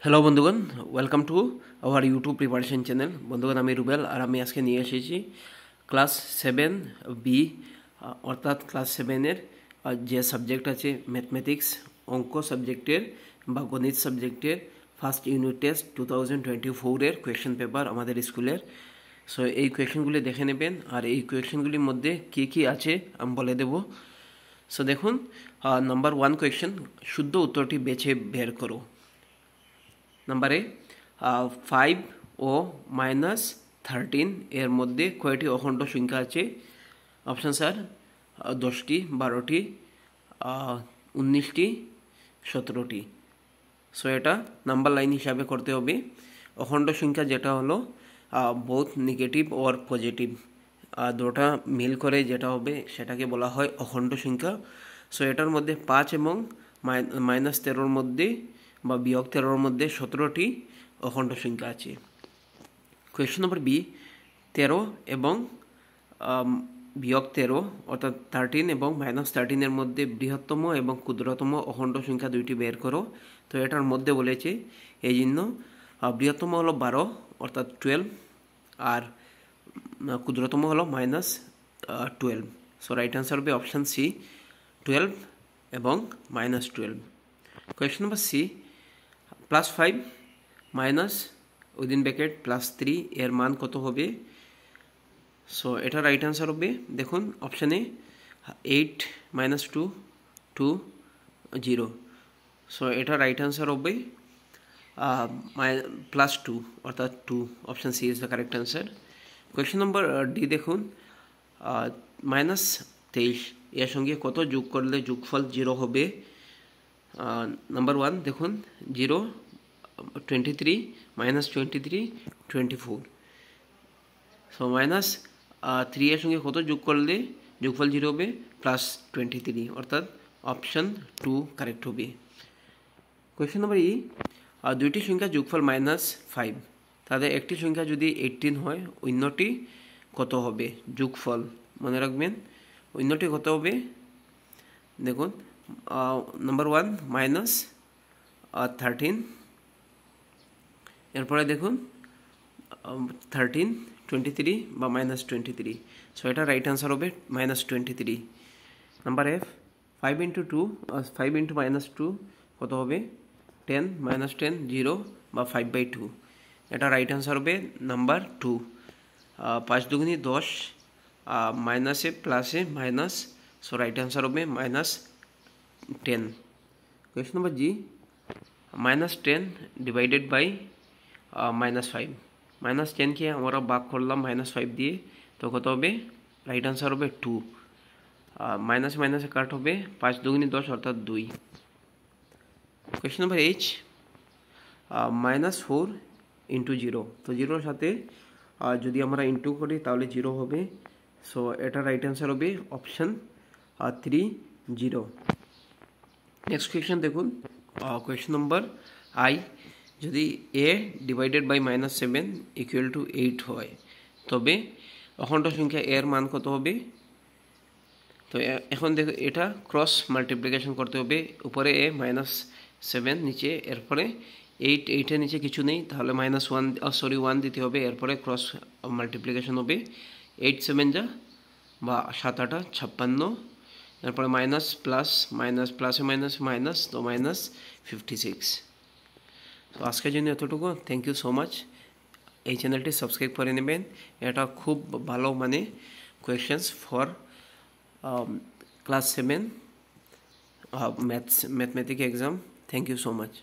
Hello বন্ধুগণ, welcome to our YouTube preparation channel. বন্ধুগণ, আমি রুবেল আর আমি আজকে নিয়ে এসেছি ক্লাস 7B অর্থাৎ ক্লাস 7-এর যে সাবজেক্ট আছে ম্যাথমেটিক্স, অঙ্ক সাবজেক্টের বা গণিত সাবজেক্টের ফার্স্ট ইউনিট টেস্ট 2024-এর কোয়েশ্চেন পেপার আমাদের স্কুলের। সো এই কোয়েশ্চেনগুলি দেখে নেবেন, আর এই কোয়েশ্চেনগুলির মধ্যে কী কী আছে আমি বলে দেব। সো দেখুন, নাম্বার 1 কোয়েশ্চেন, শুদ্ধ উত্তরটি বেছে বের করো। নাম্বারে 5 ও -13 এর মধ্যে কয়টি অখণ্ড সংখ্যা আছে? অপশান স্যার 10টি, 12টি, 19টি, 17টি। সো এটা নাম্বার লাইন হিসাবে করতে হবে। অখণ্ড সংখ্যা যেটা হলো বোথ নেগেটিভ ওর পজিটিভ, দুটা মিল করে যেটা হবে সেটাকে বলা হয় অখণ্ড সংখ্যা। সো এটার মধ্যে 5 এবং -13-র মধ্যে বা বিয়োগ 13-র মধ্যে 17টি অখণ্ড সংখ্যা আছে। কোয়েশ্চন নম্বর বি, 13 এবং বিয়োগ 13 অর্থাৎ 13 এবং -13-এর মধ্যে বৃহত্তম এবং ক্ষুদ্রতম অখণ্ড সংখ্যা দুইটি বের করো। তো এটার মধ্যে বলেছে এই জন্য বৃহত্তম হলো 12 অর্থাৎ 12, আর ক্ষুদ্রতম হলো -12। সো রাইট অ্যান্সার হবে অপশান সি, 12 এবং -12। Question number C, +5 minus within bracket +3 এর মান কত হবে? সো এটা রাইট অ্যান্সার হবে, দেখুন অপশানে 8 - 2 2 0। সো এটা রাইট অ্যান্সার হবে +2 অর্থাৎ 2, option C is the correct answer. Question number D দেখুন, -23 এর সঙ্গে কত যোগ করলে যোগফল 0 হবে? নাম্বার 1 দেখুন, 0, 23, -23, 24। সো -3 এর সঙ্গে কত যোগ করলে যোগফল 0 হবে? +23, অর্থাৎ অপশান 2 কারেক্ট হবে। কোয়েশ্চন নম্বর ই, দুইটি সংখ্যা যোগফল -5, তাদের একটি সংখ্যা যদি 18 হয়, অন্যটি কত হবে? যোগফল মনে রাখবেন, অন্যটি কত হবে? দেখুন, নাম্বার 1 -13, এরপরে দেখুন 13, 23 বা -23। সো এটা রাইট অ্যান্সার হবে -23। নাম্বার এফ, 5 × 2 5 × -2 কত হবে? 10 -10 0 বা 5/2। এটা রাইট অ্যান্সার হবে নাম্বার 2। 5 দুগুণে 10, মাইনাসে প্লাসে মাইনাস, সো রাইট অ্যান্সার হবে -10। Question number G, -10 divided by -5। -10কে আমরা ভাগ করলাম -5 দিয়ে, তো কত হবে? রাইট অ্যান্সার হবে 2। মাইনাসে মাইনাসে কাট হবে, 5 দুগুণে 10 অর্থাৎ 2। কোয়েশ্চন নম্বর এইচ, -4 × 0। তো 0-র সাথে যদি আমরা ইন্টু করি তাহলে 0 হবে। সো এটা রাইট অ্যান্সার হবে অপশান 3 0। নেক্সট কোয়েশ্চন দেখুন, কোয়েশ্চন নম্বর আই, যদি a ডিভাইডেড বাই -7 = 8 হয়, তবে অখণ্ড সংখ্যা এর মান কত হবে? তো এখন দেখো, এটা ক্রস মাল্টিপ্লিকেশন করতে হবে। উপরে a -7, নিচে এরপরে 8, 8-এর নিচে কিছু নেই, তাহলে -1 দিতে হবে। এরপরে ক্রস মাল্টিপ্লিকেশন হবে, 8 7 যা বা 7 8 56, এরপরে মাইনাস প্লাস মাইনাস, প্লাসে মাইনাসে মাইনাস, তো -56। তো আজকের জন্য এতটুকু। Thank you so much. এই চ্যানেলটি সাবস্ক্রাইব করে নেবেন, এটা খুব ভালো মানে questions for class 7 mathematics exam. Thank you so much.